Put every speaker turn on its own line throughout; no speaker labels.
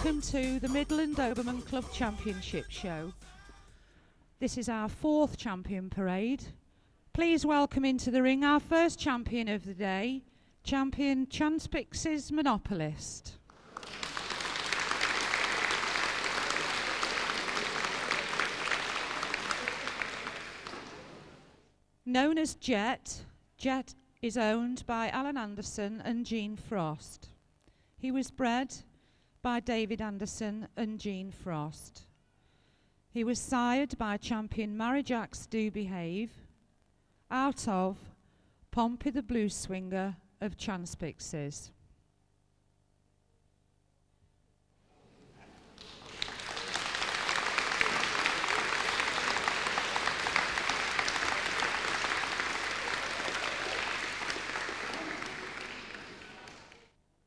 welcome to the Midland Doberman Club Championship Show. This is our 4th champion parade. Please welcome into the ring our first champion of the day, champion Chanspix's Monopolist. Known as Jet, Jet is owned by Alan Anderson and Jean Frost. He was bred by David Anderson and Jean Frost. He was sired by champion Marijax Do Behave out of Pompey the Blue Swinger of Chanspix's.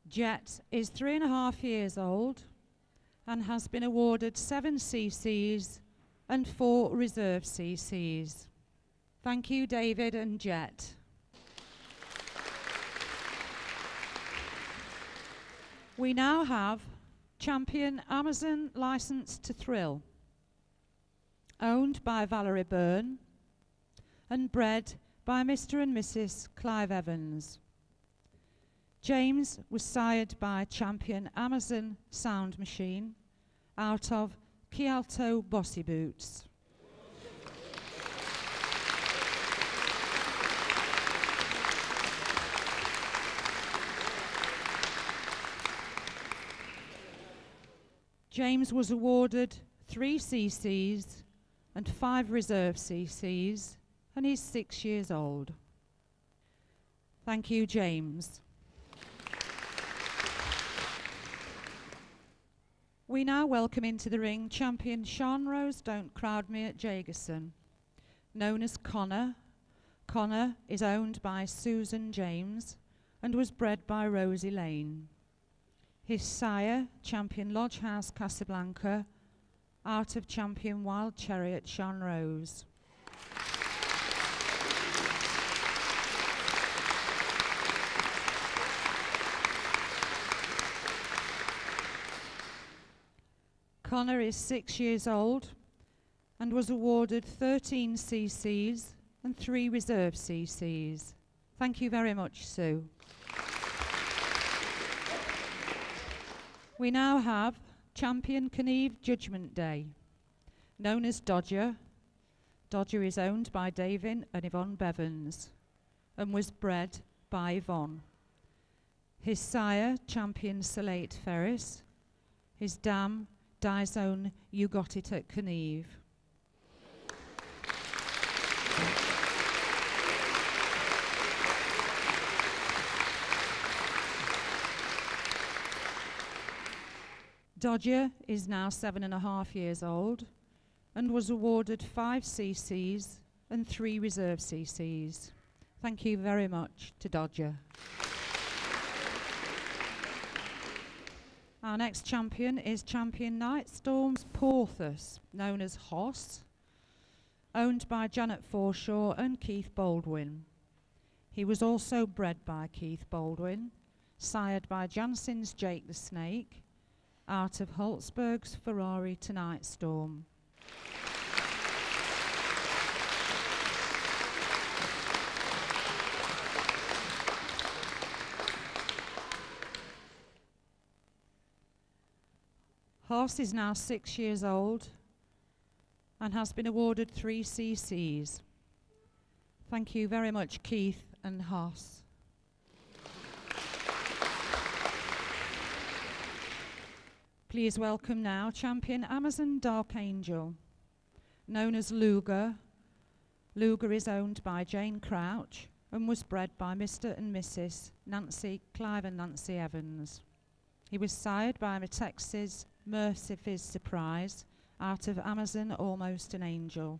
Jet is 3.5 years old and has been awarded 7 CCs and 4 reserve CCs. Thank you, David and Jet. We now have champion Amazon Licensed to Thrill, owned by Valerie Byrne and bred by Mr. and Mrs. Clive Evans. James was sired by champion Amazon Sound Machine out of Chialto Bossy Boots. James was awarded 3 CCs and 5 reserve CCs, and he's 6 years old. Thank you, James. We now welcome into the ring champion Sean Rose Don't Crowd Me at Jagerson. Known as Connor, Connor is owned by Susan James and was bred by Rosie Lane. His sire, champion Lodge House Casablanca, out of champion Wild Chariot Sean Rose. Connor is 6 years old and was awarded 13 CCs and 3 reserve CCs. Thank you very much, Sue. We now have champion Kneve Judgment Day, known as Dodger. Dodger is owned by David and Yvonne Bevans and was bred by Yvonne. His sire, champion Salate Ferris. His dam, Dizone You Got It at Kneve. Dodger is now 7.5 years old and was awarded 5 CCs and 3 reserve CCs. Thank you very much to Dodger. Our next champion is champion Nightstorm's Porthos, known as Hoss, owned by Janet Forshaw and Keith Baldwin. He was also bred by Keith Baldwin, sired by Jansen's Jake the Snake, out of Holtzberg's Ferrari to Nightstorm. Hoss is now 6 years old and has been awarded 3 CCs. Thank you very much, Keith and Hoss. Please welcome now champion Amazon Dark Angel, known as Luger. Luger is owned by Jane Crouch and was bred by Mr. and Mrs. Clive and Nancy Evans. He was sired by Metex's Merciful Surprise out of Amazon Almost an Angel.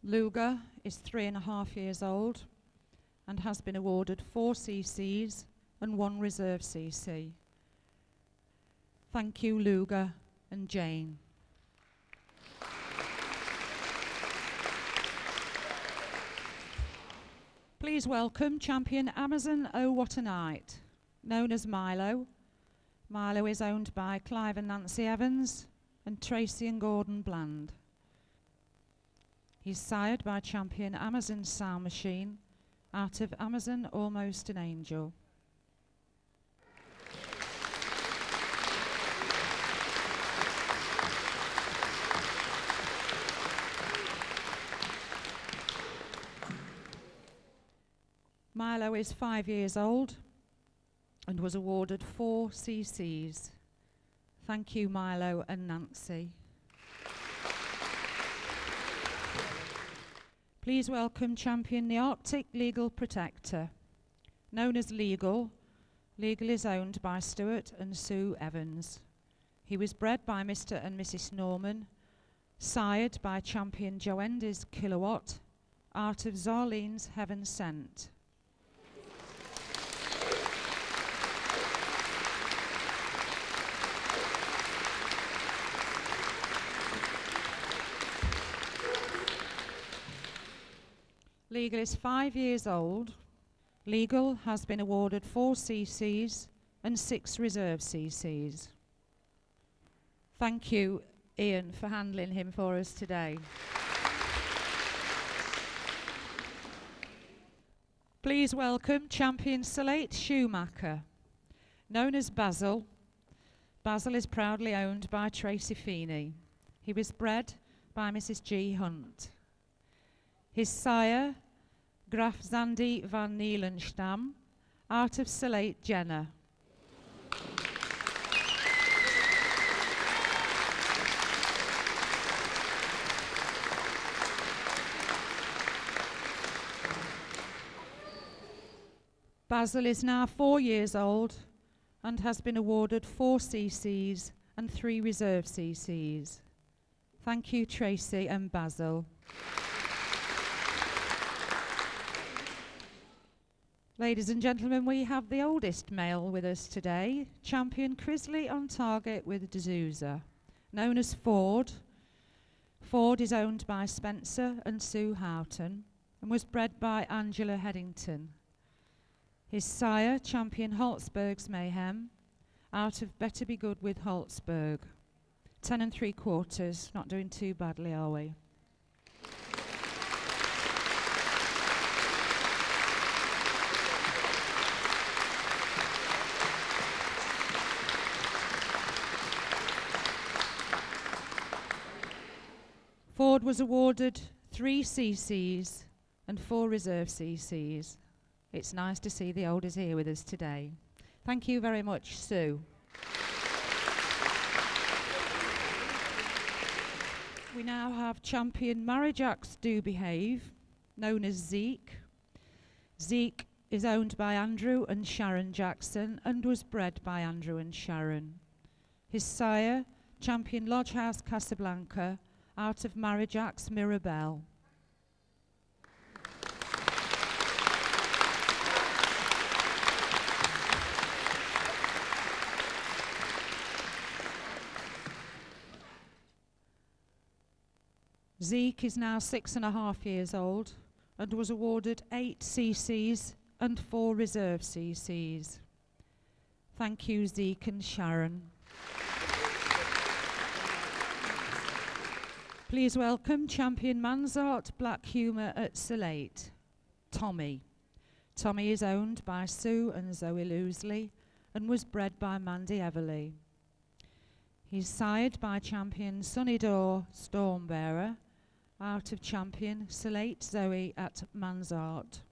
Luger is 3.5 years old and has been awarded 4 CCs and 1 reserve CC. Thank you, Luger and Jane. Please welcome champion Amazon Oh What a Night, known as Milo. Milo is owned by Clive and Nancy Evans and Tracy and Gordon Bland. He's sired by champion Amazon Sound Machine out of Amazon Almost an Angel. Milo is 5 years old and was awarded 4 CCs. Thank you, Milo and Nancy. Please welcome champion the Arctic Legal Protector. Known as Legal, Legal is owned by Stuart and Sue Evans. He was bred by Mr. and Mrs. Norman, sired by champion Joendy's Kilowatt, out of Zarlene's Heaven Sent. Legal is 5 years old. Legal has been awarded 4 CCs and 6 reserve CCs. Thank you, Ian, for handling him for us today. Please welcome champion Salate Schumacher. Known as Basil, Basil is proudly owned by Tracy Feeney. He was bred by Mrs. G. Hunt. His sire, Graf Zandi van Nielenstam, out of Salate Jenner. Basil is now 4 years old and has been awarded 4 CCs and 3 reserve CCs. Thank you, Tracy and Basil. Ladies and gentlemen, we have the oldest male with us today, champion Crisley on target with D'Souza, known as Ford. Ford is owned by Spencer and Sue Houghton and was bred by Angela Headington. His sire, champion Holtzberg's Mayhem, out of Better Be Good with Holtzberg. 10 3/4, not doing too badly, are we? Ford was awarded 3 CCs and 4 reserve CCs. It's nice to see the oldies here with us today. Thank you very much, Sue. We now have champion Marijax Do Behave, known as Zeke. Zeke is owned by Andrew and Sharon Jackson and was bred by Andrew and Sharon. His sire, champion Lodgehouse Casablanca, out of Marijax Mirabelle. Zeke is now 6.5 years old and was awarded 8 CCs and 4 reserve CCs. Thank you, Zeke and Sharon. Please welcome champion Mansart Black Humour at Salate, Tommy. Tommy is owned by Sue and Zoe Loosley and was bred by Mandy Everly. He's sired by champion Sunnydore Stormbearer, out of champion Salate Zoe at Mansart.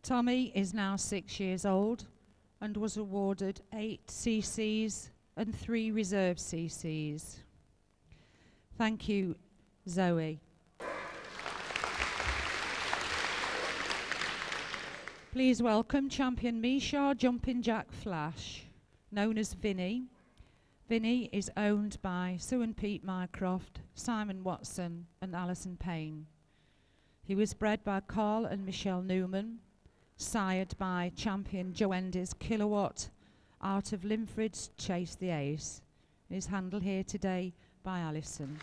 Tommy is now 6 years old and was awarded 8 CCs and 3 reserve CCs. Thank you, Zoe. Please welcome champion Misha Jumping Jack Flash, known as Vinny. Vinny is owned by Sue and Pete Mycroft, Simon Watson and Alison Payne. He was bred by Carl and Michelle Newman, sired by champion Joendy's Kilowatt, out of Limfrid's Chase the Ace. It is handled here today by Alison.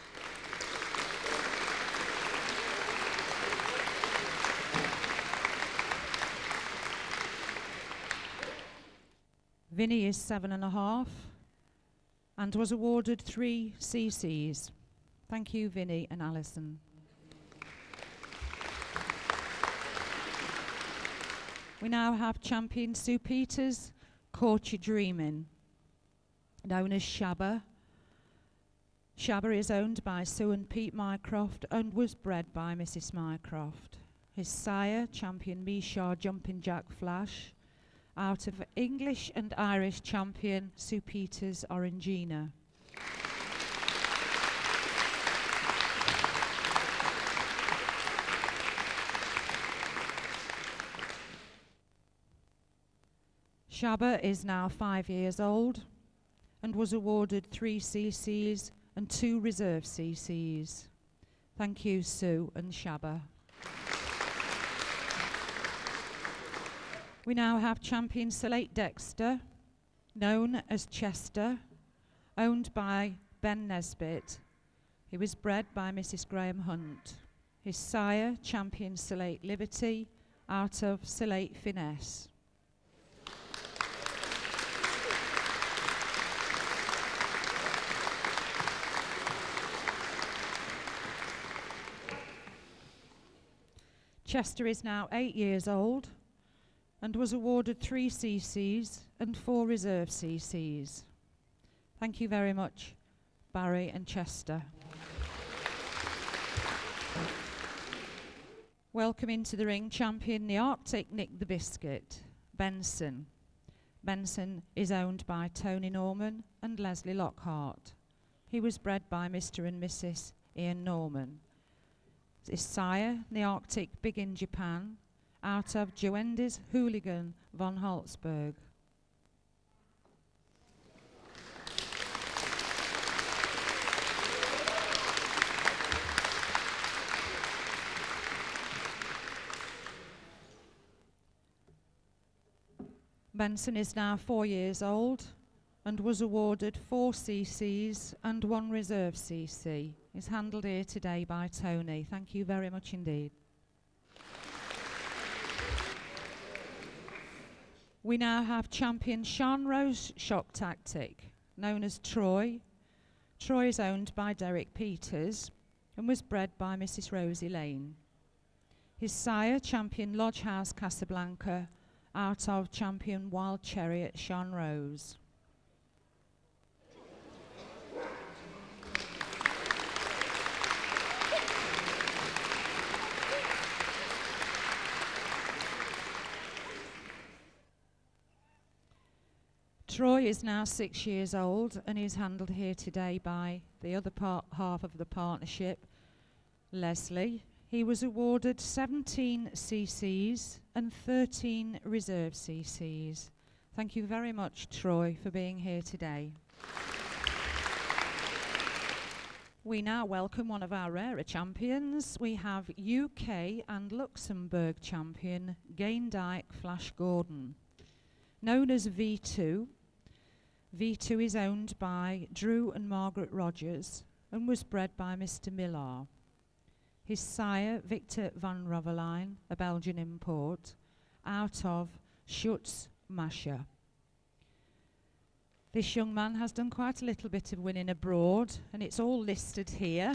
Vinny is 7.5 and was awarded 3 CCs. Thank you, Vinny and Alison. We now have champion Sue Peters, Caught You Dreamin', known as Shabba. Shabba is owned by Sue and Pete Mycroft and was bred by Mrs. Mycroft. His sire, champion Misha Jumping Jack Flash, out of English and Irish champion Sue Peters Orangina. Shabba is now 5 years old and was awarded 3 CCs and 2 reserve CCs. Thank you, Sue and Shabba. We now have champion Salate Dexter, known as Chester, owned by Ben Nesbitt. He was bred by Mrs. Graham Hunt. His sire, champion Salate Liberty, out of Salate Finesse. Chester is now 8 years old and was awarded 3 CCs and 4 reserve CCs. Thank you very much, Barry and Chester. Welcome into the ring, champion the Arctic Nick the Biscuit, Benson. Benson is owned by Tony Norman and Leslie Lockhart. He was bred by Mr. and Mrs. Ian Norman. His sire, the Arctic Big in Japan, out of Joendes Hooligan von Holtzberg. Benson is now 4 years old and was awarded 4 CCs and 1 reserve CC. Is handled here today by Tony. Thank you very much indeed. We now have champion Sean Rose Shock Tactic, known as Troy. Troy is owned by Derek Peters and was bred by Mrs. Rosie Lane. His sire, champion Lodge House Casablanca, out of champion Wild Chariot Sean Rose. Troy is now 6 years old and is handled here today by the other half of the partnership, Leslie. He was awarded 17 CCs and 13 reserve CCs. Thank you very much, Troy, for being here today. We now welcome one of our rarer champions. We have UK and Luxembourg champion Gaindyke Flash Gordon, known as V2. V2 is owned by Drew and Margaret Rogers and was bred by Mr. Millar. His sire, Victor van Rovelein, a Belgian import, out of Schutz Mascher. This young man has done quite a little bit of winning abroad, and it's all listed here.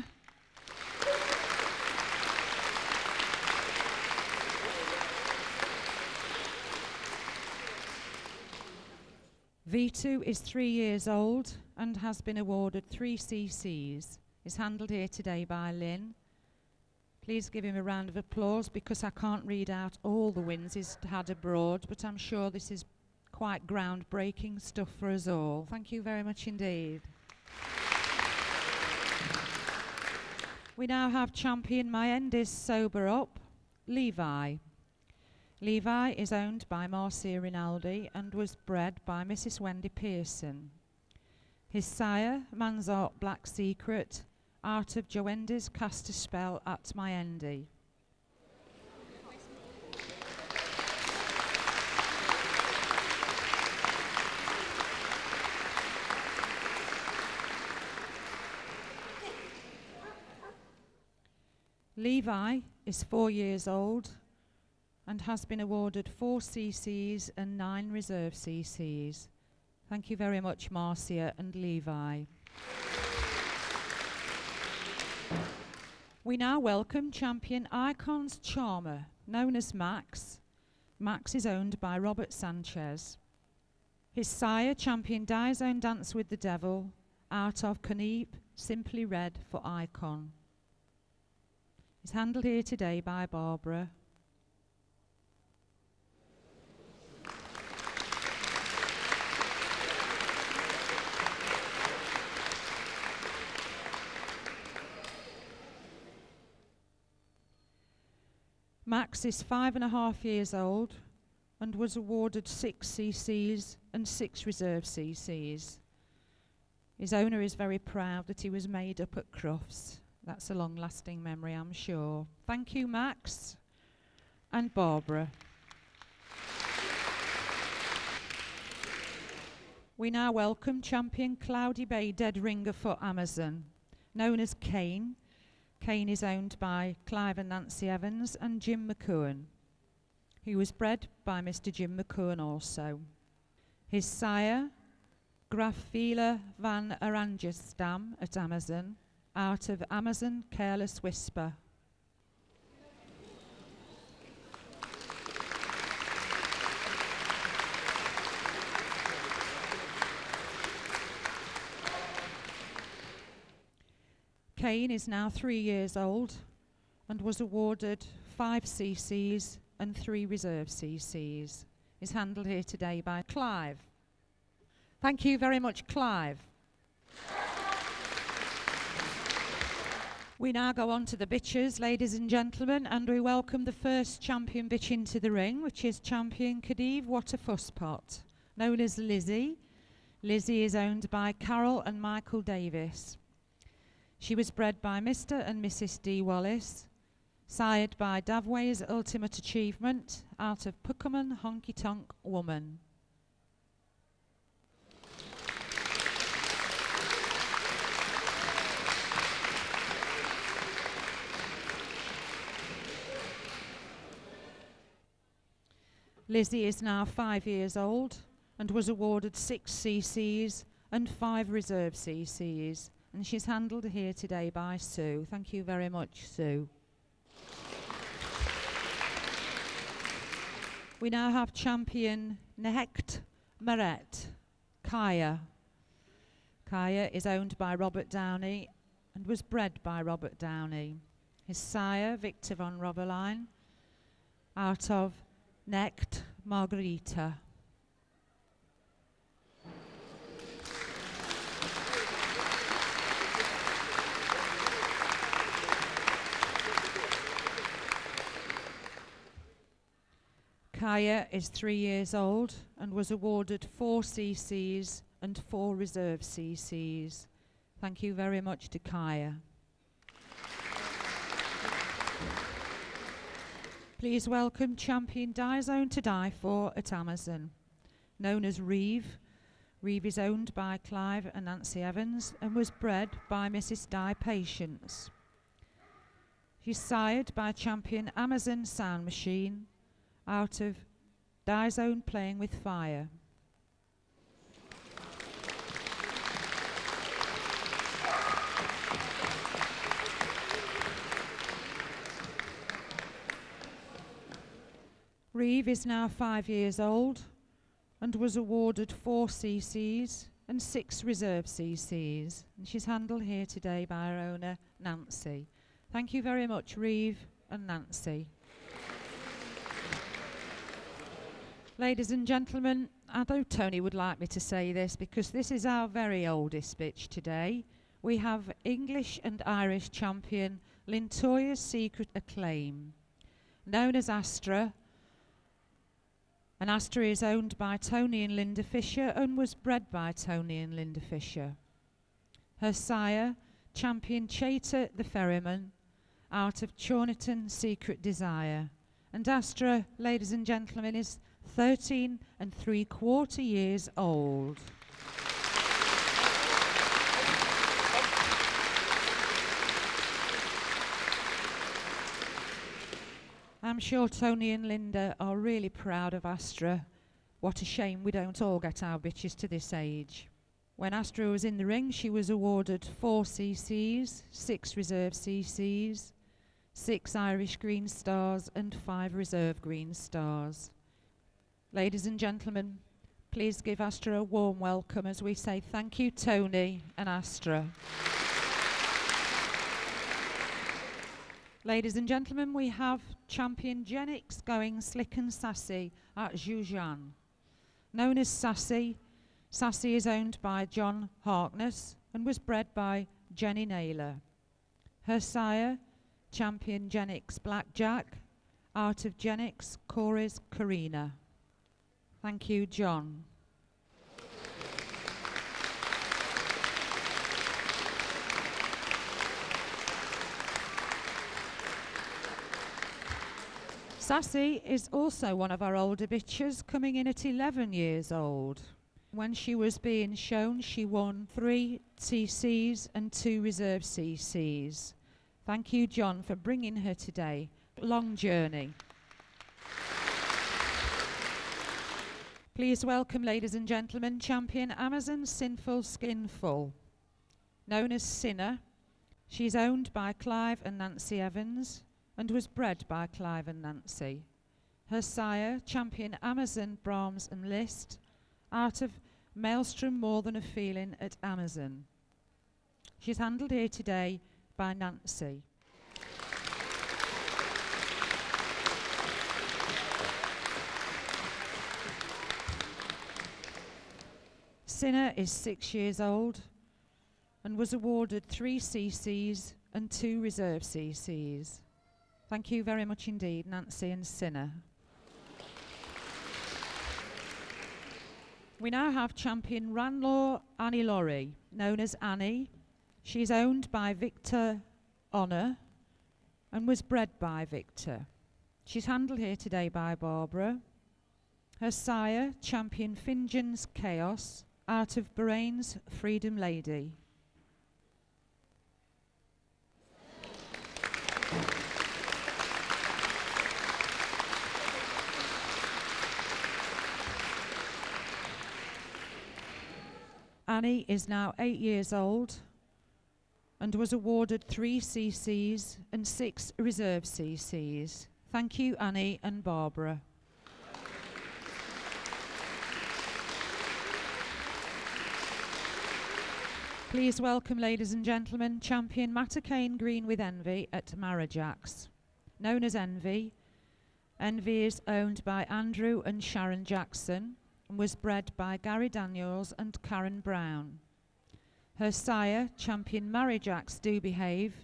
V2 is 3 years old and has been awarded 3 CCs. Is handled here today by Lynn. Please give him a round of applause because I can't read out all the wins he's had abroad, but I'm sure this is quite groundbreaking stuff for us all. Thank you very much indeed. We now have champion Myendis Sober Up, Levi. Levi is owned by Marcia Rinaldi and was bred by Mrs. Wendy Pearson. His sire, Manzart Black Secret, out of Joendes Cast a Spell at Myendy. Levi is 4 years old and has been awarded 4 CCs and 9 reserve CCs. Thank you very much, Marcia and Levi. We now welcome champion Icons Charmer, known as Max. Max is owned by Robert Sanchez. His sire, champion Dizone Dance with the Devil, out of Caneep, Simply Red for Icon. He's handled here today by Barbara. Max is 5.5 years old and was awarded 6 CCs and 6 reserve CCs. His owner is very proud that he was made up at Crufts. That's a long-lasting memory, I'm sure. Thank you, Max and Barbara. We now welcome champion Cloudy Bay Dead Ringer for Amazon, known as Kane. Kane is owned by Clive and Nancy Evans and Jim McCowan. He was bred by Mr. Jim McCowan also. His sire, Graf Vila van Aranjestam at Amazon, out of Amazon Careless Whisper. Kane is now 3 years old and was awarded 5 CCs and 3 reserve CCs. Is handled here today by Clive. Thank you very much, Clive. We now go on to the bitches, ladies and gentlemen, and we welcome the first champion bitch into the ring, which is champion Khedive What a Fusspot, known as Lizzie. Lizzie is owned by Carol and Michael Davis. She was bred by Mr. and Mrs. D. Wallace, sired by Davway's Ultimate Achievement, out of Puckerman Honky Tonk Woman. Lizzie is now 5 years old and was awarded 6 CCs and 5 reserve CCs. And she's handled here today by Sue. Thank you very much, Sue. We now have champion Necht Maret, Kaya. Kaya is owned by Robert Downey and was bred by Robert Downey. His sire, Victor von Roberlein, out of Necht Margarita. Kaya is 3 years old and was awarded 4 CCs and 4 reserve CCs. Thank you very much to Kaya. Please welcome champion Dizone to Die For at Amazon, known as Reeve. Reeve is owned by Clive and Nancy Evans and was bred by Mrs. Di Patience. She's sired by champion Amazon Sound Machine, out of Dizone Playing with Fire. Reeve is now 5 years old and was awarded 4 CCs and 6 reserve CCs. And she's handled here today by her owner, Nancy. Thank you very much, Reeve and Nancy. Ladies and gentlemen, although Tony would like me to say this, because this is our very oldest bitch today, we have English and Irish champion Lintoya's Secret Acclaim, known as Astra. And Astra is owned by Tony and Linda Fisher and was bred by Tony and Linda Fisher. Her sire, champion Chater the Ferryman, out of Chornerton Secret Desire. And Astra, ladies and gentlemen, is 13 3/4 years old. I'm sure Tony and Linda are really proud of Astra. What a shame we don't all get our bitches to this age. When Astra was in the ring, she was awarded 4 CCs, 6 reserve CCs, 6 Irish Green Stars and 5 reserve Green Stars. Ladies and gentlemen, please give Astra a warm welcome as we say thank you, Tony and Astra. Ladies and gentlemen, we have champion Genix going slick and sassy at Zhujiang. Known as Sassy, Sassy is owned by John Harkness and was bred by Jenny Naylor. Her sire, champion Genix Blackjack, out of Genix Corey's Karina. Thank you, John. Sassy is also one of our older bitches, coming in at 11 years old. When she was being shown, she won 3 CCs and 2 reserve CCs. Thank you, John, for bringing her today. Long journey. Please welcome, ladies and gentlemen, champion Amazon Sinful Skinful. Known as Sinner, she's owned by Clive and Nancy Evans and was bred by Clive and Nancy. Her sire, champion Amazon Brahms and Liszt, out of Maelstrom More Than a Feeling at Amazon. She's handled here today by Nancy. Sinner is 6 years old and was awarded 3 CCs and 2 reserve CCs. Thank you very much indeed, Nancy and Sinner. We now have champion Ranlaw Annie Laurie, known as Annie. She's owned by Victor Honour and was bred by Victor. She's handled here today by Barbara. Her sire, champion Finjan's Chaos, out of Bahrain's Freedom Lady. Annie is now 8 years old and was awarded 3 CCs and 6 reserve CCs. Thank you, Annie and Barbara. Please welcome, ladies and gentlemen, champion Matacane Green with Envy at Marajacks. Known as Envy, Envy is owned by Andrew and Sharon Jackson and was bred by Gary Daniels and Karen Brown. Her sire, champion Marajacks Do Behave.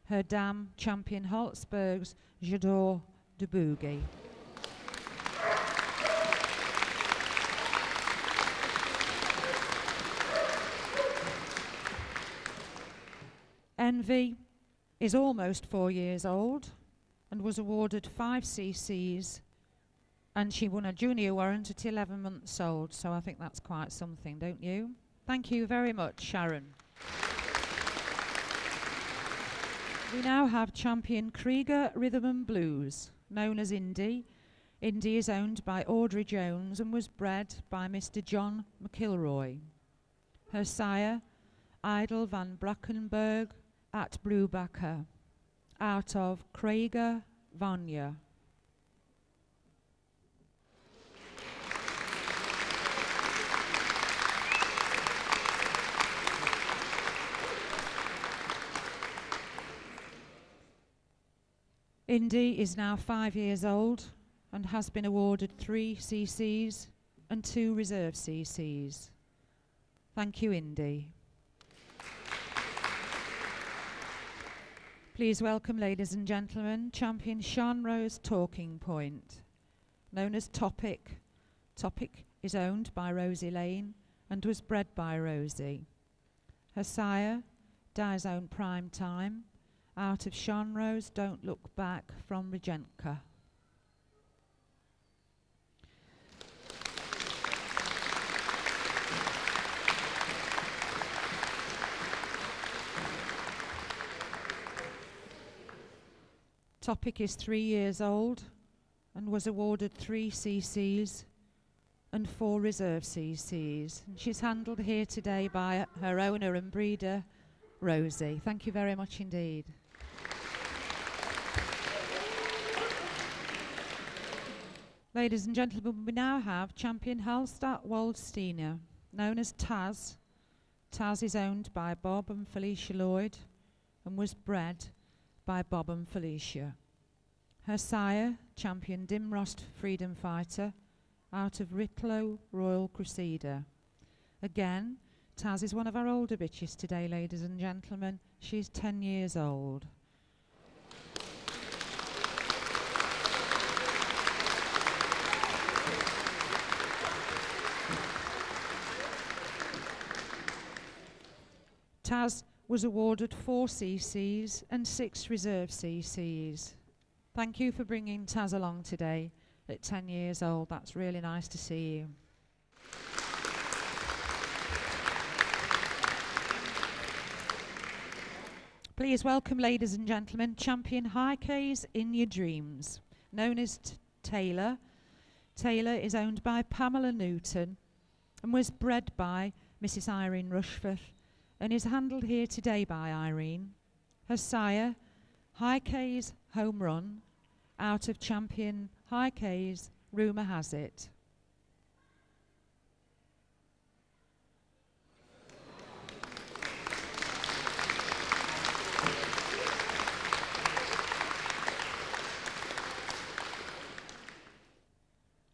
Her dam, champion Haltzberg's J'adore de Boogie. Envy is almost 4 years old and was awarded 5 CCs, and she won a junior warrant at 11 months old, so I think that's quite something, don't you? Thank you very much, Sharon. We now have champion Krieger Rhythm and Blues, known as Indy. Indy is owned by Audrey Jones and was bred by Mr. John McIlroy. Her sire, Idle van Brackenberg at Brubacher, out of Krieger Vanya. Indy is now 5 years old and has been awarded 3 CCs and 2 reserve CCs. Thank you, Indy. Please welcome, ladies and gentlemen, champion Sean Rose Talking Point. Known as Topic, Topic is owned by Rosie Lane and was bred by Rosie. Her sire, Di's Own Prime Time, out of Sean Rose Don't Look Back from Regenka. Topic is 3 years old and was awarded 3 CCs and 4 reserve CCs. And she's handled here today by her owner and breeder, Rosie. Thank you very much indeed. Ladies and gentlemen, we now have champion Hallstatt Waldsteiner, known as Taz. Taz is owned by Bob and Felicia Lloyd and was bred by Bob and Felicia. Her sire, champion Dimrost Freedom Fighter, out of Ritlow Royal Crusader. Again, Taz is one of our older bitches today, ladies and gentlemen. She's 10 years old. Taz was awarded 4 CCs and 6 reserve CCs. Thank you for bringing Taz along today at 10 years old. That's really nice to see you. Please welcome, ladies and gentlemen, champion High K's In Your Dreams, known as Taylor. Taylor is owned by Pamela Newton and was bred by Mrs. Irene Rushforth and is handled here today by Irene. Her sire, High K's Home Run, out of champion High K's Rumour Has It.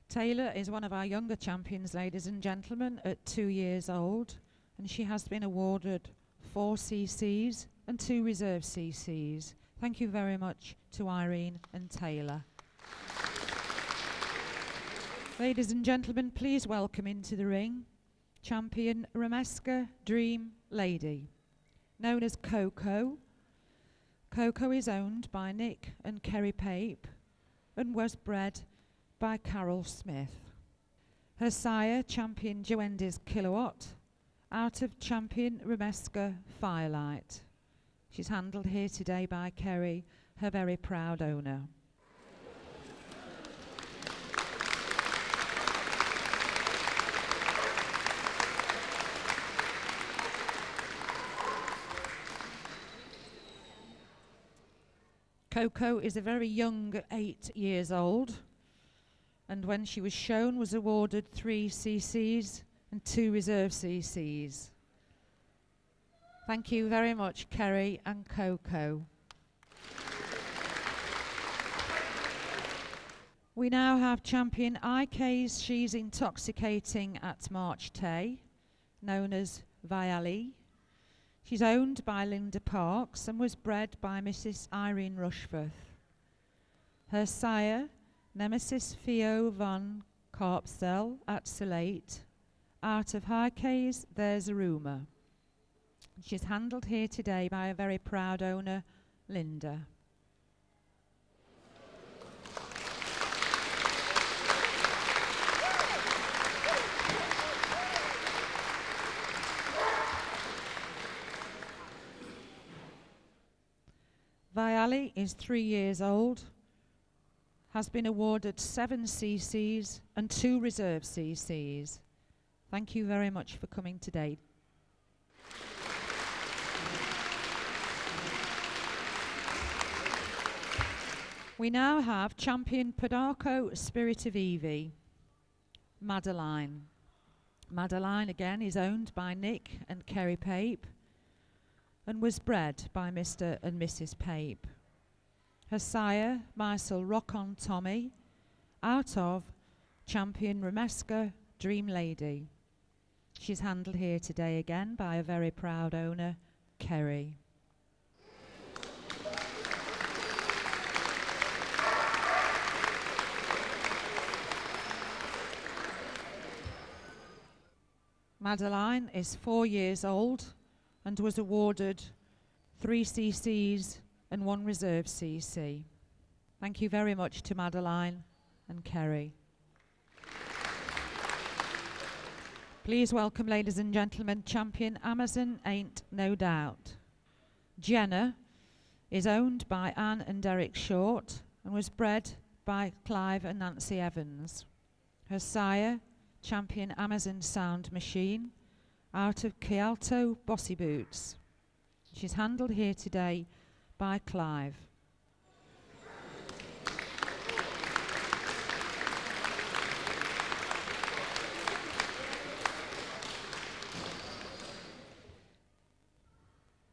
Taylor is one of our younger champions, ladies and gentlemen, at 2 years old, and she has been awarded 4 CCs and 2 reserve CCs. Thank you very much to Irene and Taylor. Ladies and gentlemen, please welcome into the ring champion Rameska Dream Lady, known as Coco. Coco is owned by Nick and Kerry Pape and was bred by Carol Smith. Her sire, champion Joendes Kilowatt, out of champion Rameska Firelight. She's handled here today by Kerry, her very proud owner. Coco is a very young 8 years old, and when she was shown was awarded 3 CCs and 2 reserve CCs. Thank you very much, Kerry and Coco. We now have champion IK's She's Intoxicating at March Tay, known as Viali. She's owned by Linda Parks and was bred by Mrs. Irene Rushforth. Her sire, Nemesis Theo van Karpsel at Salate, out of High K's There's a Rumour. She's handled here today by a very proud owner, Linda. Viali is 3 years old, has been awarded 7 CCs and 2 reserve CCs. Thank you very much for coming today. We now have champion Podarco Spirit of Evie, Madeline. Madeline again is owned by Nick and Kerry Pape and was bred by Mr. and Mrs. Pape. Her sire, Marcel Rock-on Tommy, out of champion Rameska Dream Lady. She's handled here today again by a very proud owner, Kerry. Madeline is 4 years old and was awarded 3 CCs and 1 reserve CC. Thank you very much to Madeline and Kerry. Please welcome, ladies and gentlemen, champion Amazon Ain't No Doubt. Jenna is owned by Anne and Derek Short and was bred by Clive and Nancy Evans. Her sire, Champion Amazon Sound Machine, out of Kialto Bossy Boots. She's handled here today by Clive.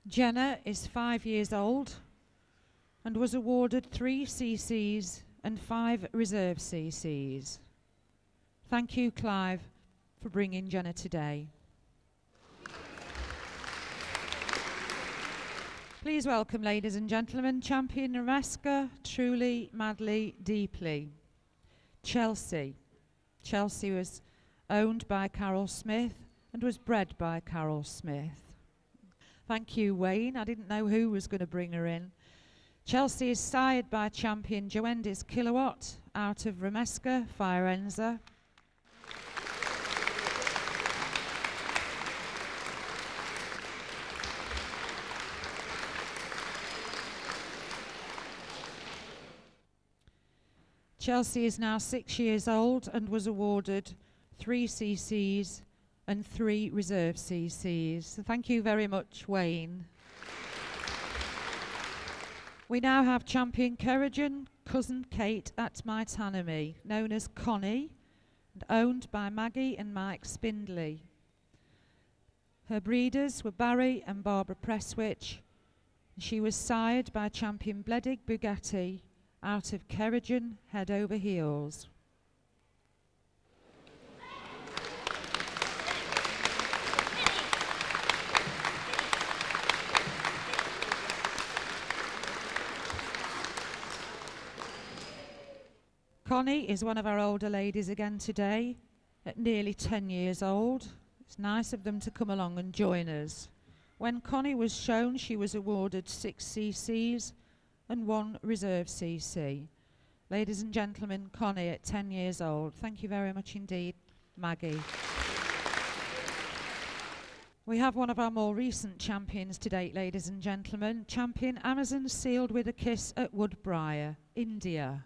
Jenna is 5 years old and was awarded 3 CCs and 5 reserve CCs. Thank you, Clive, for bringing Jenna today. Please welcome, ladies and gentlemen, Champion Nebraska, truly, madly, deeply. Chelsea. Chelsea was owned by Carol Smith and was bred by Carol Smith. Thank you, Wayne. I didn't know who was going to bring her in. Chelsea is sired by Champion Joendis Kilowatt out of Remeska, Fiorenza. Chelsea is now 6 years old and was awarded 3 CCs and 3 reserve CCs. So thank you very much, Wayne. We now have Champion Kerrigan, Cousin Kate at Maitanami, known as Connie, and owned by Maggie and Mike Spindley. Her breeders were Barry and Barbara Presswich. She was sired by Champion Bledig Bugatti out of Kerrigan, head over heels. Connie is one of our older ladies again today, at nearly 10 years old. It's nice of them to come along and join us. When Connie was shown, she was awarded 6 CCs and 1 reserve CC. Ladies and gentlemen, Connie at 10 years old. Thank you very much indeed, Maggie. We have one of our more recent champions to date, ladies and gentlemen. Champion Amazon Sealed with a Kiss at Woodbriar, India.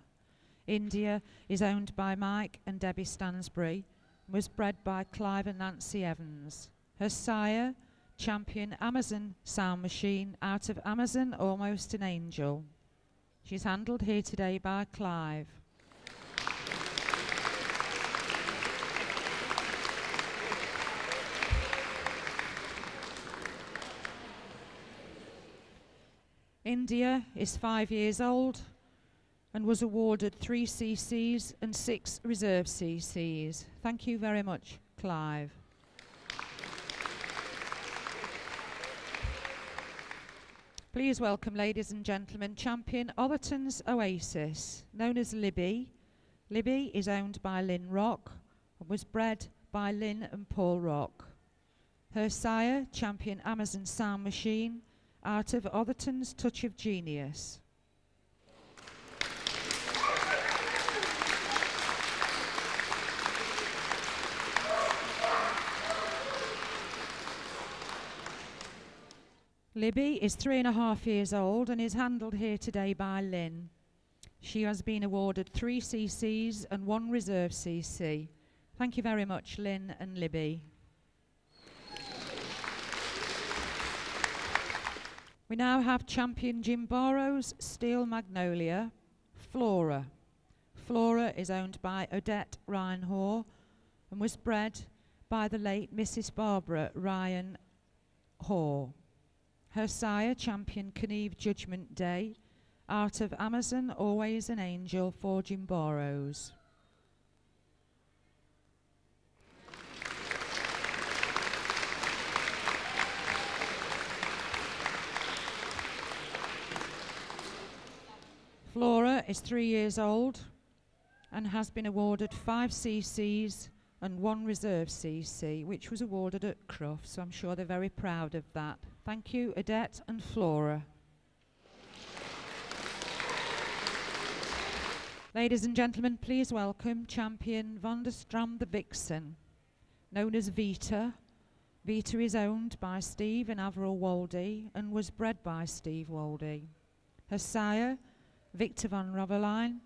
India is owned by Mike and Debbie Stansbury and was bred by Clive and Nancy Evans. Her sire, Champion Amazon Sound Machine out of Amazon, Almost an Angel. She's handled here today by Clive. India is 5 years old and was awarded 3 CCs and 6 reserve CCs. Thank you very much, Clive. Please welcome, ladies and gentlemen, Champion Otherton's Oasis, known as Libby. Libby is owned by Lynn Rock and was bred by Lynn and Paul Rock. Her sire, Champion Amazon Sound Machine, out of Otherton's Touch of Genius. Libby is 3.5 years old and is handled here today by Lynn. She has been awarded 3 CCs and 1 reserve CC. Thank you very much, Lynn and Libby. We now have Champion Jim Barrow's Steel Magnolia, Flora. Flora is owned by Odette Ryan Hoare and was bred by the late Mrs. Barbara Ryan Hoare. Her sire, Champion Kneve Judgment Day, out of Amazon, Always an Angel for Jim Barrows. Flora is 3 years old and has been awarded 5 CCs and 1 reserve CC, which was awarded at Cruff, so I'm sure they're very proud of that. Thank you, Odette and Flora. Ladies and gentlemen, please welcome Champion Vonderstram the Vixen, known as Vita. Vita is owned by Steve and Avril Waldy and was bred by Steve Waldy. Her sire, Victor van Roverline,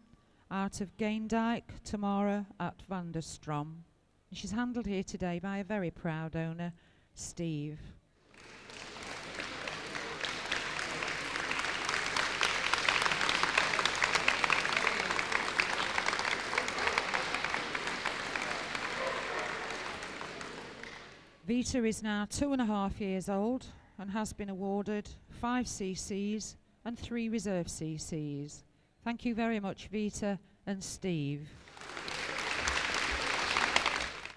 out of Gaindijk, Tamara at van der Strom. And she's handled here today by a very proud owner, Steve. Vita is now 2.5 years old and has been awarded 5 CCs and 3 reserve CCs. Thank you very much, Vita and Steve.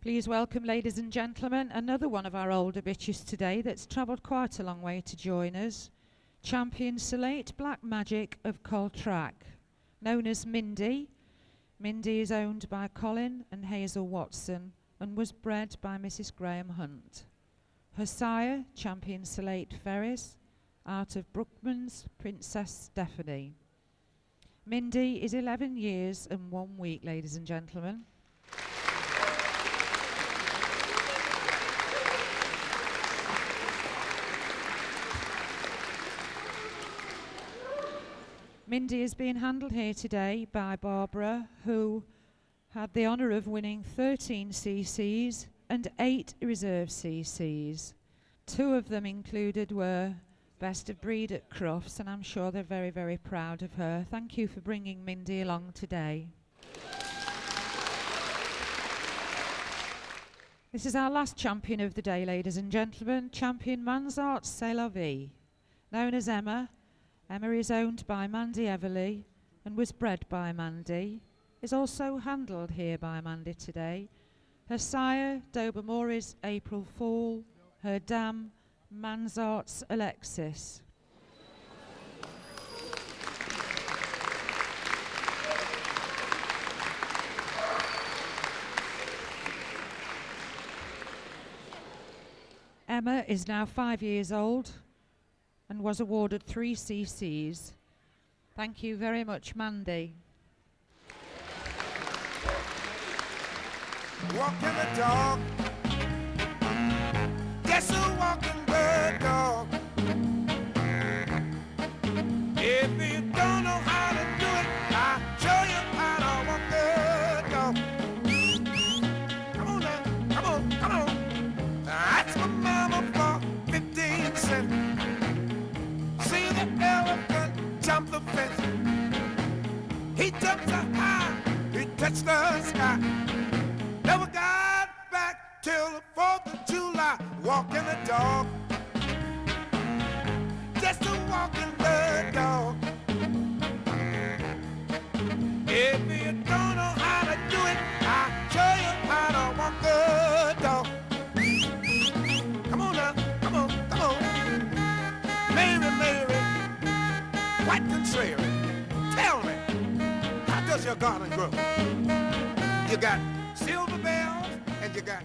Please welcome, ladies and gentlemen, another one of our older bitches today that's travelled quite a long way to join us. Champion Salate Black Magic of Coltrack, known as Mindy. Mindy is owned by Colin and Hazel Watson and was bred by Mrs. Graham Hunt. Her sire, Champion Salate Ferris, out of Brookman's Princess Stephanie. Mindy is 11 years and 1 week, ladies and gentlemen. Mindy is being handled here today by Barbara, who had the honour of winning 13 CCs and 8 reserve CCs. 2 of them included were Best of Breed at Crufts, and I'm sure they're very, very proud of her. Thank you for bringing Mindy along today. This is our last champion of the day, ladies and gentlemen, Champion Mansart C'est la Vie. Known as Emma, Emma is owned by Mandy Everly and was bred by Mandy, is also handled here by Mandy today. Her sire, Dobermoris April Fool, her dam, Mansart's Alexis. Emma is now 5 years old and was awarded 3 CCs. Thank you very much, Mandy.
Walking the dog, just a walking bird dog. If you don't know how to do it, I'll show you how to walk the dog. Come on now, come on, come on. That's my mama for 15 cents. See the elephant jump the fence. He jumped so high, he touched the sky. Never got back till the 4th of July. Walking the dog, just a walking the dog. If you don't know how to do it, I'll show you how to walk the dog. Come on now, come on, come on. Mary, Mary, white contrary, tell me, how does your garden grow? You got silver bells and you got